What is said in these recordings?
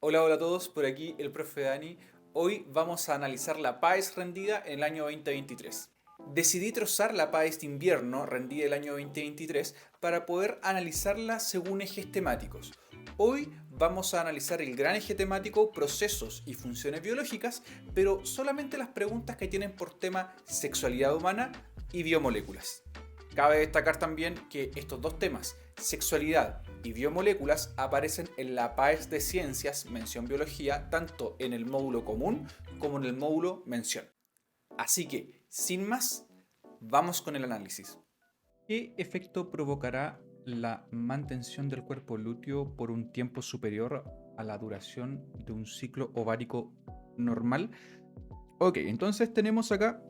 Hola, hola a todos, por aquí el profe Dani. Hoy vamos a analizar la PAES rendida en el año 2023. Decidí trozar la PAES de invierno rendida el año 2023 para poder analizarla según ejes temáticos. Hoy vamos a analizar el gran eje temático procesos y funciones biológicas, pero solamente las preguntas que tienen por tema sexualidad humana y biomoléculas. Cabe destacar también que estos dos temas, sexualidad y biomoléculas, aparecen en la PAES de Ciencias Mención Biología, tanto en el módulo común como en el módulo Mención. Así que, sin más, vamos con el análisis. ¿Qué efecto provocará la mantención del cuerpo lúteo por un tiempo superior a la duración de un ciclo ovárico normal? Ok, entonces tenemos acá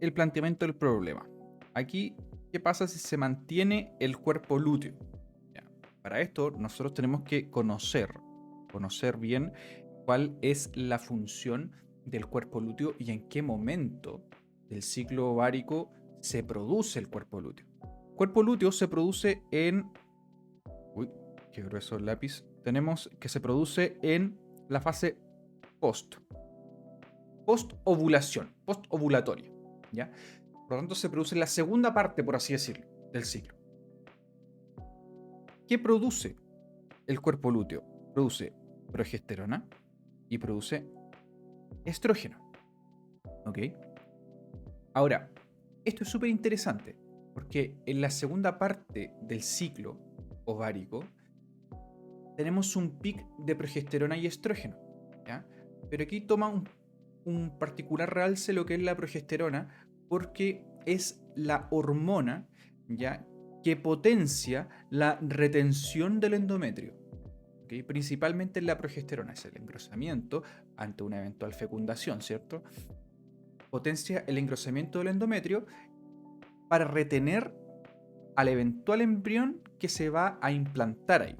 el planteamiento del problema. Aquí, ¿qué pasa si se mantiene el cuerpo lúteo? Ya, para esto, nosotros tenemos que conocer bien cuál es la función del cuerpo lúteo y en qué momento del ciclo ovárico se produce el cuerpo lúteo. El cuerpo lúteo se produce en... Uy, qué grueso el lápiz. Tenemos que se produce en la fase post-ovulatoria, ¿ya? Por lo tanto, se produce en la segunda parte, por así decirlo, del ciclo. ¿Qué produce el cuerpo lúteo? Produce progesterona y produce estrógeno. ¿Ok? Ahora, esto es súper interesante porque en la segunda parte del ciclo ovárico tenemos un pic de progesterona y estrógeno, ¿ya? Pero aquí toma un particular realce lo que es la progesterona porque es la hormona, ¿ya?, que potencia la retención del endometrio. ¿Okay? Principalmente la progesterona es el engrosamiento ante una eventual fecundación, ¿cierto? Potencia el engrosamiento del endometrio para retener al eventual embrión que se va a implantar ahí,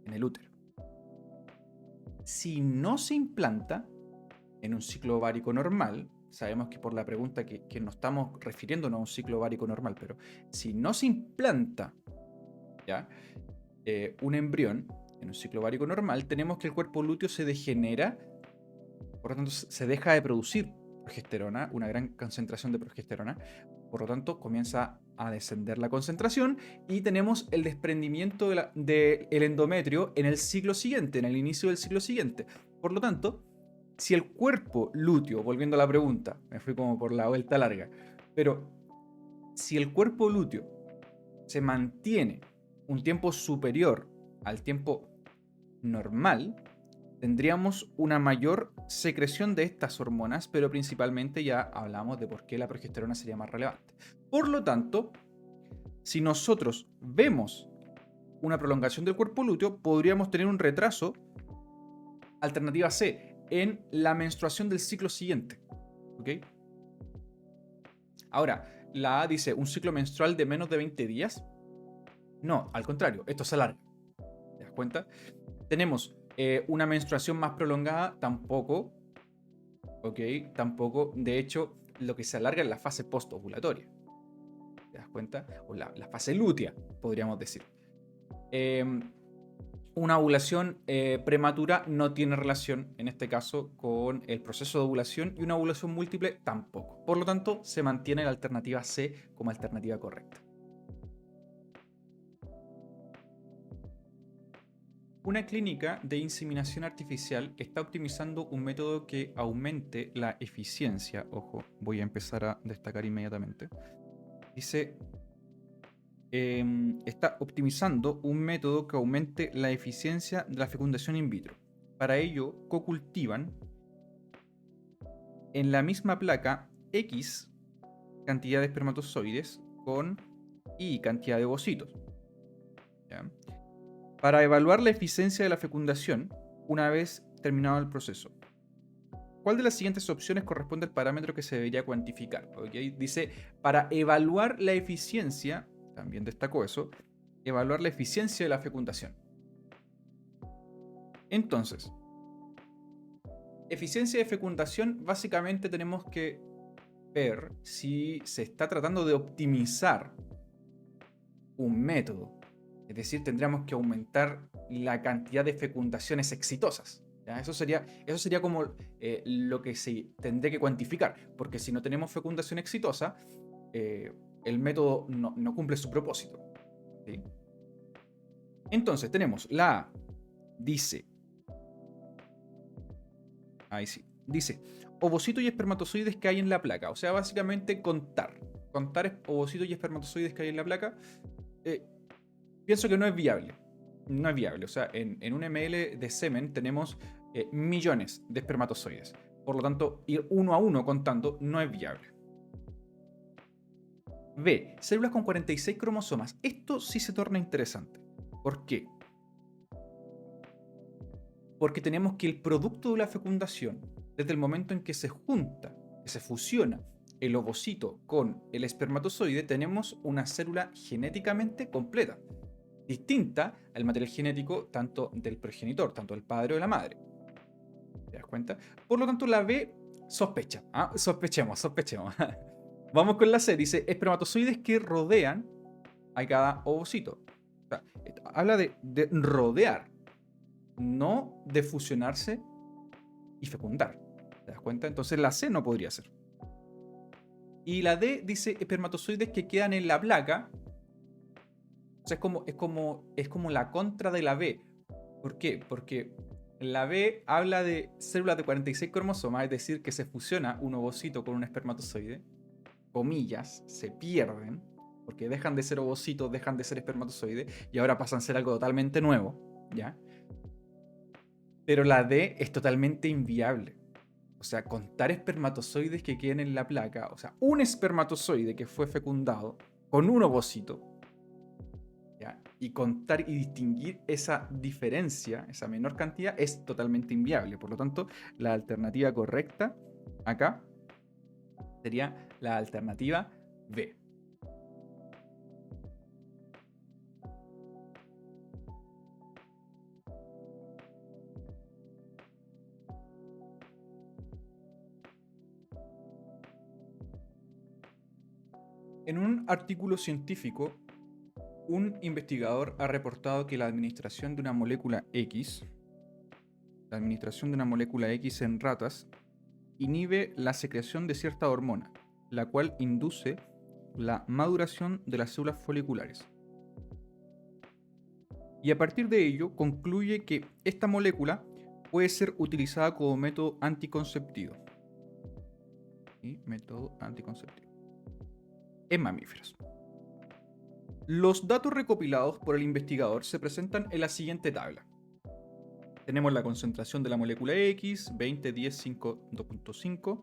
en el útero. Si no se implanta en un ciclo ovárico normal, sabemos que por la pregunta que nos estamos refiriéndonos a un ciclo ovárico normal, pero si no se implanta, ¿ya?, un embrión en un ciclo ovárico normal, tenemos que el cuerpo lúteo se degenera, por lo tanto se deja de producir progesterona, una gran concentración de progesterona, por lo tanto comienza a descender la concentración y tenemos el desprendimiento del endometrio en el ciclo siguiente, en el inicio del ciclo siguiente. Por lo tanto, si el cuerpo lúteo, volviendo a la pregunta, me fui como por la vuelta larga, pero si el cuerpo lúteo se mantiene un tiempo superior al tiempo normal, tendríamos una mayor secreción de estas hormonas, pero principalmente ya hablamos de por qué la progesterona sería más relevante. Por lo tanto, si nosotros vemos una prolongación del cuerpo lúteo, podríamos tener un retraso, alternativa C, en la menstruación del ciclo siguiente. ¿Ok? Ahora, la A dice un ciclo menstrual de menos de 20 días. No, al contrario, esto se alarga. ¿Te das cuenta? Tenemos una menstruación más prolongada, tampoco. ¿Ok? Tampoco. De hecho, lo que se alarga es la fase postovulatoria. ¿Te das cuenta? O la fase lútea, podríamos decir. Una ovulación prematura no tiene relación, en este caso, con el proceso de ovulación y una ovulación múltiple tampoco. Por lo tanto, se mantiene la alternativa C como alternativa correcta. Una clínica de inseminación artificial está optimizando un método que aumente la eficiencia. Ojo, voy a empezar a destacar inmediatamente. Dice, está optimizando un método que aumente la eficiencia de la fecundación in vitro. Para ello, cocultivan en la misma placa X cantidad de espermatozoides con Y cantidad de ovocitos, ¿ya?, para evaluar la eficiencia de la fecundación una vez terminado el proceso. ¿Cuál de las siguientes opciones corresponde al parámetro que se debería cuantificar? ¿Okay? Dice, para evaluar la eficiencia, también destacó eso, evaluar la eficiencia de la fecundación. Entonces, eficiencia de fecundación, básicamente tenemos que ver si se está tratando de optimizar un método. Es decir, tendríamos que aumentar la cantidad de fecundaciones exitosas. ¿Ya? Eso sería como lo que se tendría que cuantificar, porque si no tenemos fecundación exitosa, el método no cumple su propósito. ¿Sí? Entonces tenemos la A, dice, ahí sí, dice, ovocitos y espermatozoides que hay en la placa. O sea, básicamente contar ovocitos y espermatozoides que hay en la placa. Pienso que no es viable. No es viable. O sea, en un ml de semen tenemos millones de espermatozoides. Por lo tanto, ir uno a uno contando no es viable. B. Células con 46 cromosomas. Esto sí se torna interesante. ¿Por qué? Porque tenemos que el producto de la fecundación, desde el momento en que se junta, que se fusiona el ovocito con el espermatozoide, tenemos una célula genéticamente completa, distinta al material genético tanto del progenitor, tanto del padre o de la madre. ¿Te das cuenta? Por lo tanto, la B sospecha. Sospechemos. Vamos con la C. Dice espermatozoides que rodean a cada ovocito. O sea, habla de rodear, no de fusionarse y fecundar. ¿Te das cuenta? Entonces la C no podría ser. Y la D dice espermatozoides que quedan en la placa. O sea, es como la contra de la B. ¿Por qué? Porque la B habla de células de 46 cromosomas, es decir, que se fusiona un ovocito con un espermatozoide. Comillas, se pierden, porque dejan de ser ovocitos, dejan de ser espermatozoides, y ahora pasan a ser algo totalmente nuevo, ¿ya? Pero la D es totalmente inviable. O sea, contar espermatozoides que queden en la placa, o sea, un espermatozoide que fue fecundado con un ovocito, ¿ya? Y contar y distinguir esa diferencia, esa menor cantidad, es totalmente inviable. Por lo tanto, la alternativa correcta acá sería la alternativa B. En un artículo científico, un investigador ha reportado que la administración de una molécula X en ratas inhibe la secreción de cierta hormona, la cual induce la maduración de las células foliculares. Y a partir de ello concluye que esta molécula puede ser utilizada como método anticonceptivo. ¿Sí? Método anticonceptivo en mamíferos. Los datos recopilados por el investigador se presentan en la siguiente tabla. Tenemos la concentración de la molécula X, 20, 10, 5, 2.5,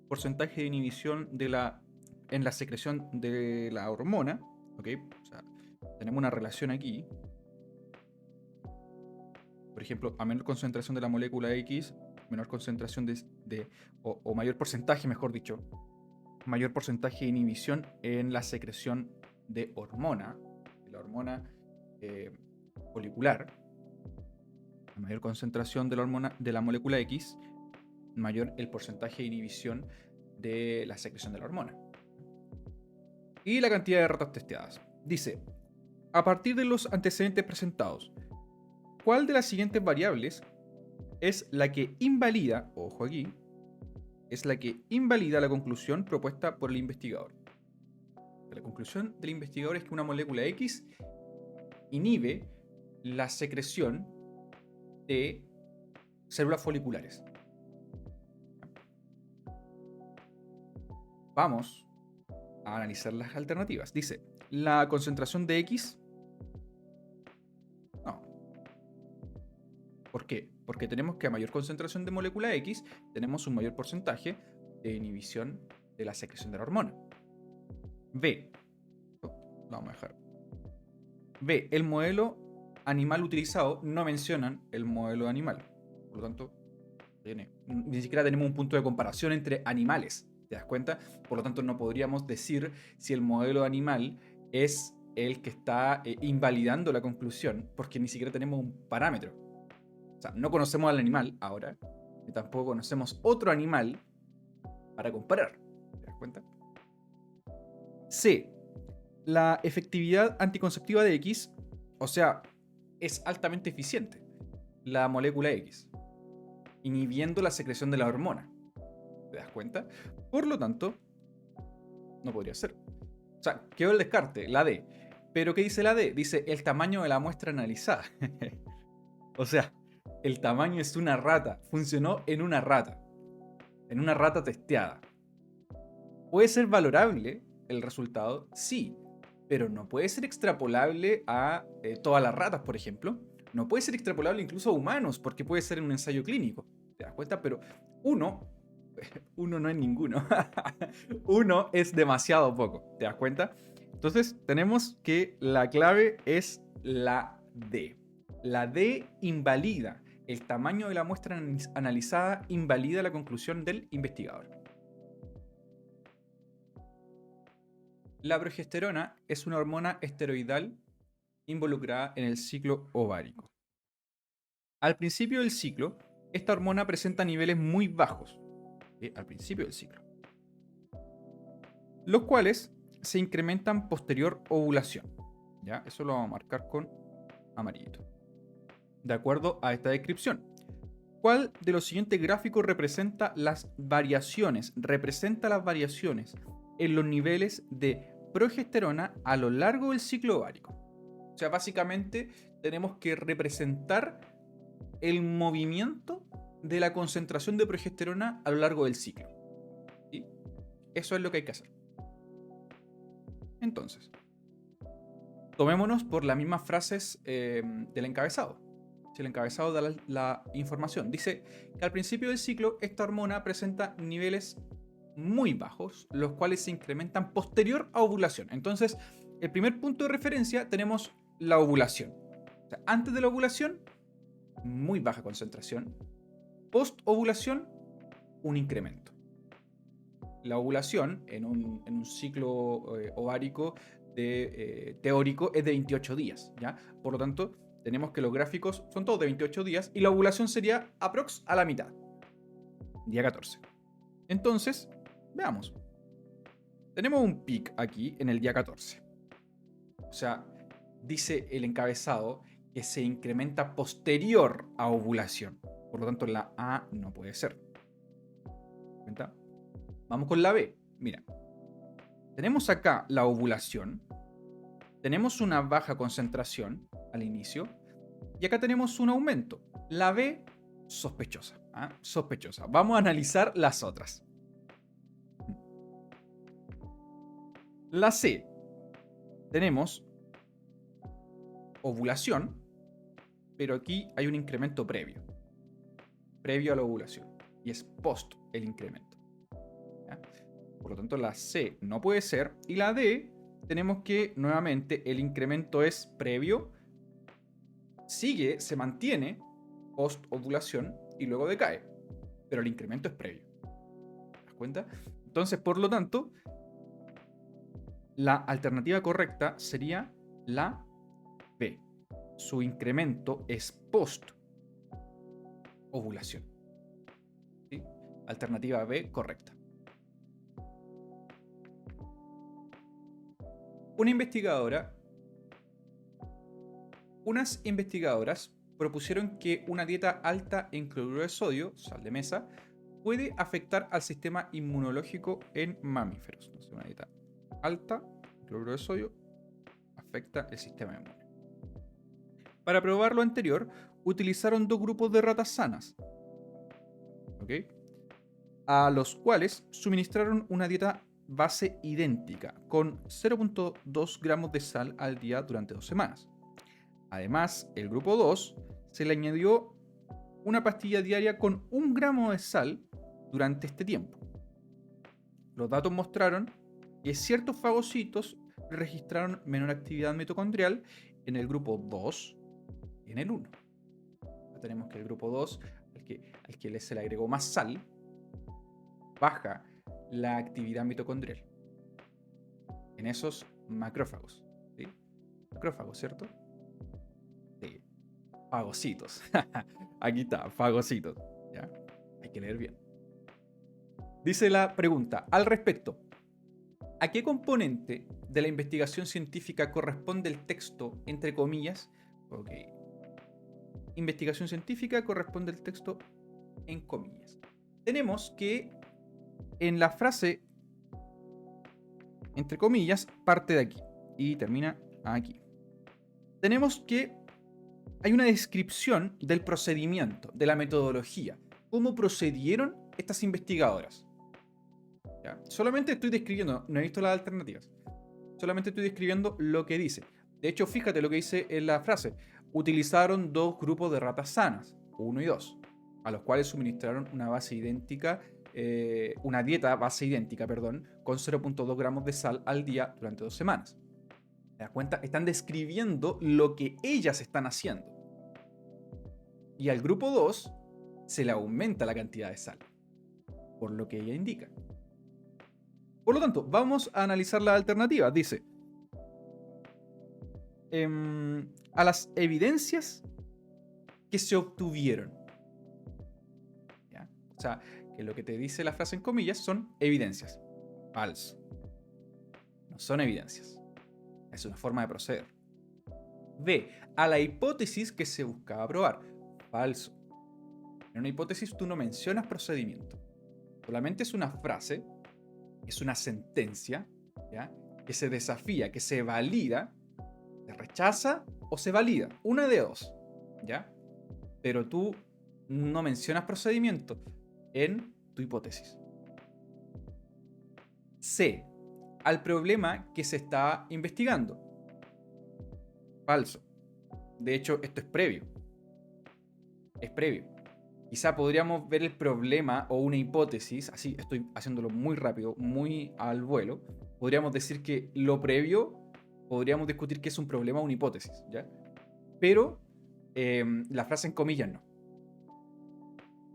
porcentaje de inhibición en la secreción de la hormona, ¿ok? O sea, tenemos una relación aquí. Por ejemplo, a menor concentración de la molécula X, menor concentración o mayor porcentaje, mejor dicho, mayor porcentaje de inhibición en la secreción de hormona, de la hormona folicular. A mayor concentración de la hormona de la molécula X, mayor el porcentaje de inhibición de la secreción de la hormona. Y la cantidad de ratas testeadas. Dice, a partir de los antecedentes presentados, ¿cuál de las siguientes variables es la que invalida, ojo aquí, es la que invalida la conclusión propuesta por el investigador? La conclusión del investigador es que una molécula X inhibe la secreción de células foliculares. Vamos a analizar las alternativas. Dice, la concentración de X. No. ¿Por qué? Porque tenemos que a mayor concentración de molécula X, tenemos un mayor porcentaje de inhibición de la secreción de la hormona. B. Lo vamos a dejar. B. El modelo animal utilizado, no mencionan el modelo animal. Por lo tanto, ni siquiera tenemos un punto de comparación entre animales. ¿Te das cuenta? Por lo tanto, no podríamos decir si el modelo animal es el que está invalidando la conclusión, porque ni siquiera tenemos un parámetro. O sea, no conocemos al animal ahora, y tampoco conocemos otro animal para comparar. ¿Te das cuenta? C. La efectividad anticonceptiva de X, o sea, es altamente eficiente, la molécula X, inhibiendo la secreción de la hormona. ¿Te das cuenta? Por lo tanto, no podría ser. O sea, quedó el descarte, la D. Pero ¿qué dice la D? Dice el tamaño de la muestra analizada. O sea, el tamaño es una rata. Funcionó en una rata testeada. ¿Puede ser valorable el resultado? Sí, pero no puede ser extrapolable a todas las ratas, por ejemplo. No puede ser extrapolable incluso a humanos, porque puede ser en un ensayo clínico. ¿Te das cuenta? Pero uno no es ninguno. Uno es demasiado poco. ¿Te das cuenta? Entonces tenemos que la clave es la D. La D invalida. El tamaño de la muestra analizada invalida la conclusión del investigador. La progesterona es una hormona esteroidal involucrada en el ciclo ovárico. Al principio del ciclo, esta hormona presenta niveles muy bajos, al principio del ciclo, los cuales se incrementan posterior ovulación. ¿Ya? Eso lo vamos a marcar con amarillito. De acuerdo a esta descripción, ¿cuál de los siguientes gráficos representa las variaciones? Representa las variaciones en los niveles de progesterona a lo largo del ciclo ovárico. O sea, básicamente tenemos que representar el movimiento de la concentración de progesterona a lo largo del ciclo. ¿Sí? Eso es lo que hay que hacer. Entonces, tomémonos por las mismas frases del encabezado. Si el encabezado da la información, dice que al principio del ciclo esta hormona presenta niveles muy bajos, los cuales se incrementan posterior a ovulación. Entonces, el primer punto de referencia tenemos la ovulación. O sea, antes de la ovulación, muy baja concentración. Post ovulación, un incremento. La ovulación en un ciclo ovárico teórico es de 28 días, ¿ya? Por lo tanto, tenemos que los gráficos son todos de 28 días y la ovulación sería aprox a la mitad, día 14. Entonces, veamos. Tenemos un pic aquí en el día 14. O sea, dice el encabezado que se incrementa posterior a ovulación. Por lo tanto, la A no puede ser. ¿Cuenta? Vamos con la B. Mira, tenemos acá la ovulación. Tenemos una baja concentración al inicio. Y acá tenemos un aumento. La B, sospechosa. Sospechosa. Vamos a analizar las otras. La C. Tenemos ovulación, pero aquí hay un incremento previo. Previo a la ovulación. Y es post el incremento. ¿Ya? Por lo tanto, la C no puede ser. Y la D, tenemos que nuevamente el incremento es previo, sigue, se mantiene post ovulación y luego decae. Pero el incremento es previo. ¿Te das cuenta? Entonces, por lo tanto, la alternativa correcta sería la B. Su incremento es post ovulación. ¿Sí? Alternativa B correcta. Unas investigadoras propusieron que una dieta alta en cloruro de sodio, sal de mesa, puede afectar al sistema inmunológico en mamíferos. Entonces, una dieta alta en cloruro de sodio afecta el sistema inmune. Para probar lo anterior, utilizaron dos grupos de ratas sanas, ¿okay?, a los cuales suministraron una dieta base idéntica, con 0.2 gramos de sal al día durante 2 semanas. Además, el grupo 2 se le añadió una pastilla diaria con 1 gramo de sal durante este tiempo. Los datos mostraron que ciertos fagocitos registraron menor actividad mitocondrial en el grupo 2 y en el 1. Ya tenemos que el grupo 2, al que se le agregó más sal, baja la actividad mitocondrial en esos macrófagos. ¿Sí? Macrófagos, ¿cierto? Sí. Fagocitos. Aquí está, fagocitos. ¿Ya? Hay que leer bien. Dice la pregunta al respecto: ¿a qué componente de la investigación científica corresponde el texto, entre comillas? Ok, investigación científica corresponde el texto en comillas. Tenemos que en la frase, entre comillas, parte de aquí y termina aquí. Tenemos que hay una descripción del procedimiento, de la metodología. ¿Cómo procedieron estas investigadoras? ¿Ya? Solamente estoy describiendo, no he visto las alternativas. Solamente estoy describiendo lo que dice. De hecho, fíjate lo que dice en la frase. Utilizaron 2 grupos de ratas sanas, 1 y 2, a los cuales suministraron una base idéntica, una dieta base idéntica, perdón, con 0.2 gramos de sal al día durante 2 semanas. ¿Te das cuenta? Están describiendo lo que ellas están haciendo. Y al grupo 2 se le aumenta la cantidad de sal, por lo que ella indica. Por lo tanto, vamos a analizar las alternativas. Dice, a las evidencias que se obtuvieron. ¿Ya? O sea, que lo que te dice la frase en comillas son evidencias. Falso. No son evidencias. Es una forma de proceder. B. A la hipótesis que se buscaba probar. Falso. En una hipótesis tú no mencionas procedimiento. Solamente es una frase, es una sentencia, ¿ya? Que se desafía, que se valida, se rechaza o se valida. Una de dos, ¿ya? Pero tú no mencionas procedimiento en tu hipótesis. C. Al problema que se está investigando. Falso. De hecho, esto es previo. Es previo. Quizá podríamos ver el problema o una hipótesis, así estoy haciéndolo muy rápido, muy al vuelo. Podríamos decir que lo previo, podríamos discutir que es un problema o una hipótesis, ¿ya? Pero la frase en comillas no.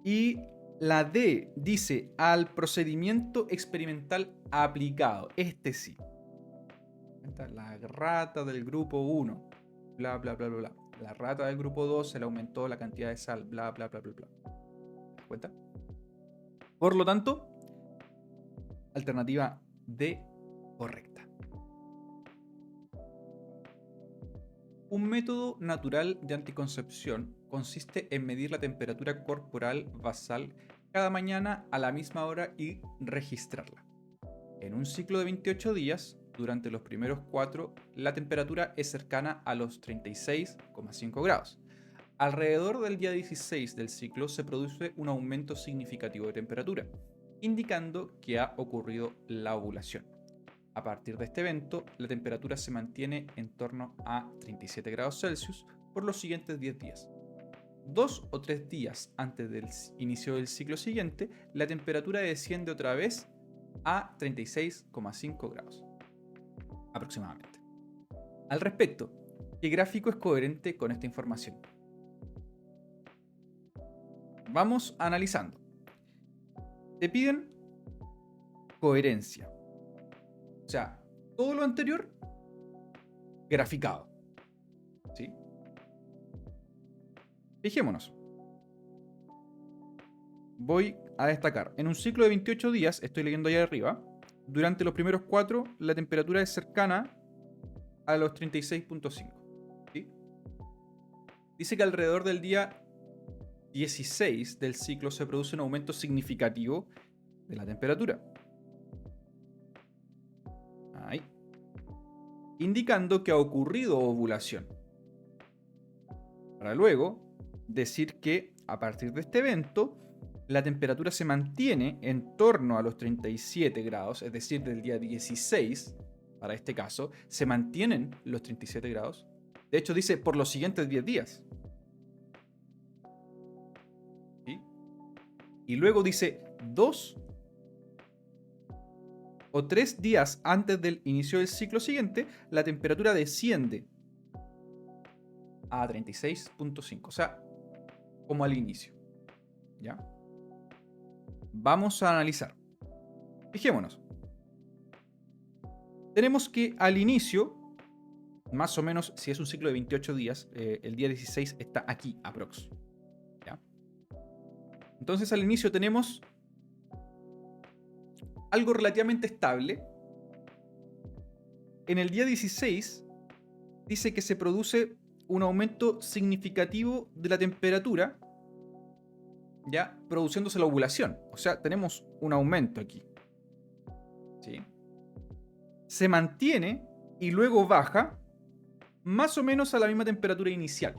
Y la D dice al procedimiento experimental aplicado. Este sí. La rata del grupo 1, bla, bla, bla, bla, bla. La rata del grupo 2 se le aumentó la cantidad de sal, bla, bla, bla, bla, bla. ¿Te das cuenta? Por lo tanto, alternativa D correcta. Un método natural de anticoncepción consiste en medir la temperatura corporal basal cada mañana a la misma hora y registrarla. En un ciclo de 28 días, durante los primeros 4, la temperatura es cercana a los 36,5 grados. Alrededor del día 16 del ciclo se produce un aumento significativo de temperatura, indicando que ha ocurrido la ovulación. A partir de este evento, la temperatura se mantiene en torno a 37 grados Celsius por los siguientes 10 días. 2 o 3 días antes del inicio del ciclo siguiente, la temperatura desciende otra vez a 36,5 grados aproximadamente. Al respecto, ¿qué gráfico es coherente con esta información? Vamos analizando. Te piden coherencia. O sea, todo lo anterior graficado. ¿Sí? Fijémonos. Voy a destacar. En un ciclo de 28 días, estoy leyendo allá arriba, durante los primeros 4, la temperatura es cercana a los 36,5. ¿Sí? Dice que alrededor del día 16 del ciclo se produce un aumento significativo de la temperatura. Ahí. Indicando que ha ocurrido ovulación. Para luego decir que a partir de este evento, la temperatura se mantiene en torno a los 37 grados, es decir, del día 16, para este caso, se mantienen los 37 grados. De hecho, dice por los siguientes 10 días. ¿Sí? Y luego dice 2 o 3 días antes del inicio del ciclo siguiente, la temperatura desciende a 36,5, o sea, como al inicio. ¿Ya? Vamos a analizar. Fijémonos. Tenemos que al inicio, más o menos, si es un ciclo de 28 días, el día 16 está aquí, aprox. ¿Ya? Entonces al inicio tenemos algo relativamente estable. En el día 16 dice que se produce un aumento significativo de la temperatura, ya produciéndose la ovulación. O sea, tenemos un aumento aquí. ¿Sí? Se mantiene y luego baja más o menos a la misma temperatura inicial.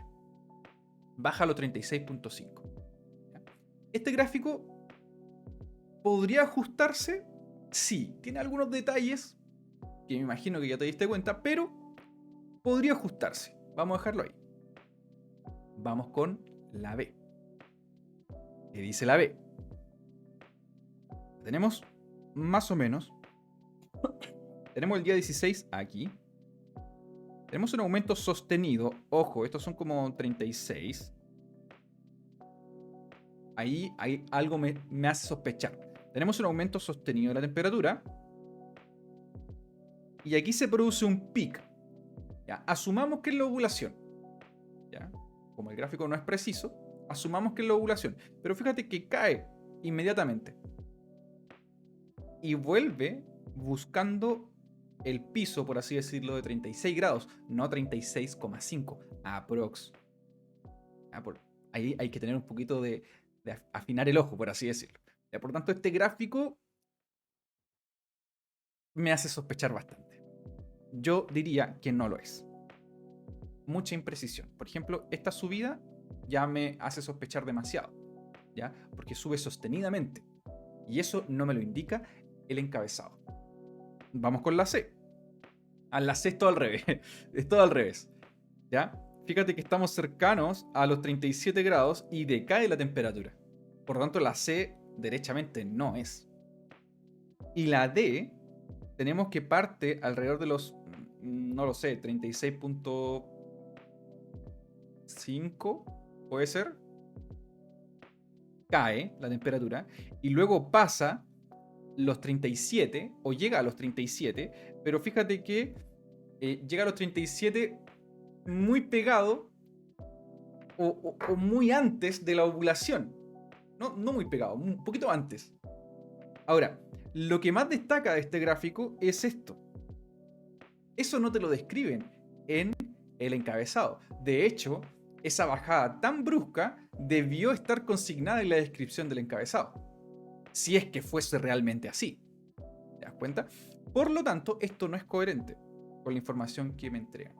Baja a los 36.5. Este gráfico podría ajustarse, sí, tiene algunos detalles que me imagino que ya te diste cuenta, pero podría ajustarse. Vamos a dejarlo ahí. Vamos con la B. ¿Qué dice la B? Tenemos más o menos. Tenemos el día 16 aquí. Tenemos un aumento sostenido. Ojo, estos son como 36. Ahí algo me hace sospechar. Tenemos un aumento sostenido de la temperatura. Y aquí se produce un pic. ¿Ya? Asumamos que es la ovulación. ¿Ya? Como el gráfico no es preciso, asumamos que es la ovulación. Pero fíjate que cae inmediatamente. Y vuelve buscando el piso, por así decirlo, de 36 grados, no 36,5, aprox. Ahí hay que tener un poquito de afinar el ojo, por así decirlo. Por tanto, este gráfico me hace sospechar bastante. Yo diría que no lo es. Mucha imprecisión. Por ejemplo, esta subida ya me hace sospechar demasiado, ¿ya? Porque sube sostenidamente. Y eso no me lo indica el encabezado. Vamos con la C. A la C es todo al revés. Es todo al revés. ¿Ya? Fíjate que estamos cercanos a los 37 grados y decae la temperatura. Por lo tanto, la C derechamente no es. Y la D, tenemos que parte alrededor de los, no lo sé, 36.5, puede ser. Cae la temperatura y luego pasa los 37 o llega a los 37, pero fíjate que llega a los 37 muy pegado o muy antes de la ovulación. No muy pegado, un poquito antes. Ahora, lo que más destaca de este gráfico es esto. Eso no te lo describen en el encabezado. De hecho, esa bajada tan brusca debió estar consignada en la descripción del encabezado. Si es que fuese realmente así. ¿Te das cuenta? Por lo tanto, esto no es coherente con la información que me entregan.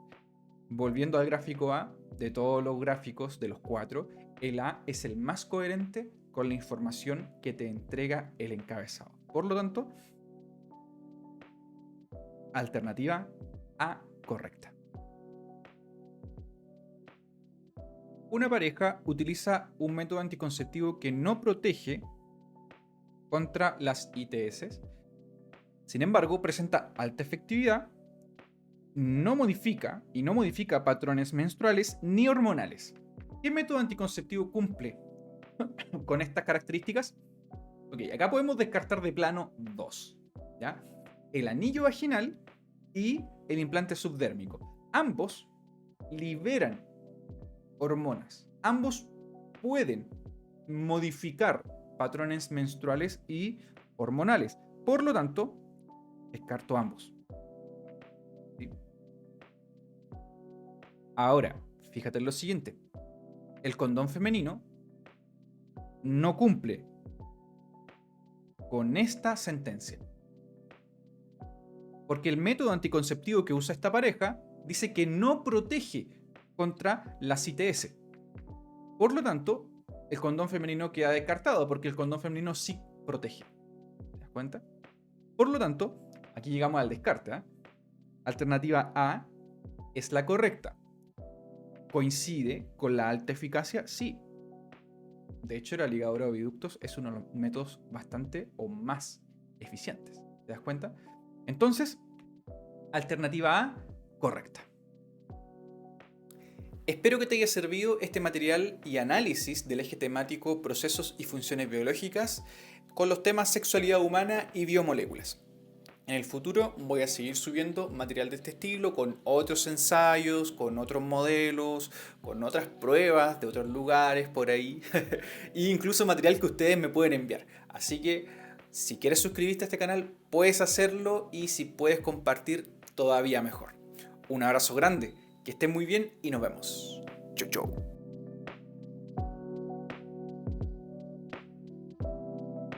Volviendo al gráfico A, de todos los gráficos de los 4, el A es el más coherente con la información que te entrega el encabezado. Por lo tanto, alternativa A correcta. Una pareja utiliza un método anticonceptivo que no protege contra las ITS. Sin embargo, presenta alta efectividad, no modifica patrones menstruales ni hormonales. ¿Qué método anticonceptivo cumple con estas características? Ok, acá podemos descartar de plano dos, ¿ya? El anillo vaginal y el implante subdérmico. Ambos liberan hormonas. Ambos pueden modificar patrones menstruales y hormonales. Por lo tanto, descarto ambos. ¿Sí? Ahora, fíjate en lo siguiente. El condón femenino no cumple con esta sentencia. Porque el método anticonceptivo que usa esta pareja dice que no protege contra las ITS. Por lo tanto, el condón femenino queda descartado porque el condón femenino sí protege. ¿Te das cuenta? Por lo tanto, aquí llegamos al descarte. Alternativa A es la correcta. ¿Coincide con la alta eficacia? Sí. De hecho, la ligadura de oviductos es uno de los métodos bastante o más eficientes. ¿Te das cuenta? Entonces, alternativa A, correcta. Espero que te haya servido este material y análisis del eje temático procesos y funciones biológicas con los temas sexualidad humana y biomoléculas. En el futuro voy a seguir subiendo material de este estilo con otros ensayos, con otros modelos, con otras pruebas de otros lugares por ahí e incluso material que ustedes me pueden enviar. Así que si quieres suscribirte a este canal puedes hacerlo y si puedes compartir todavía mejor. Un abrazo grande Que estén muy bien y nos vemos. Chau, chau.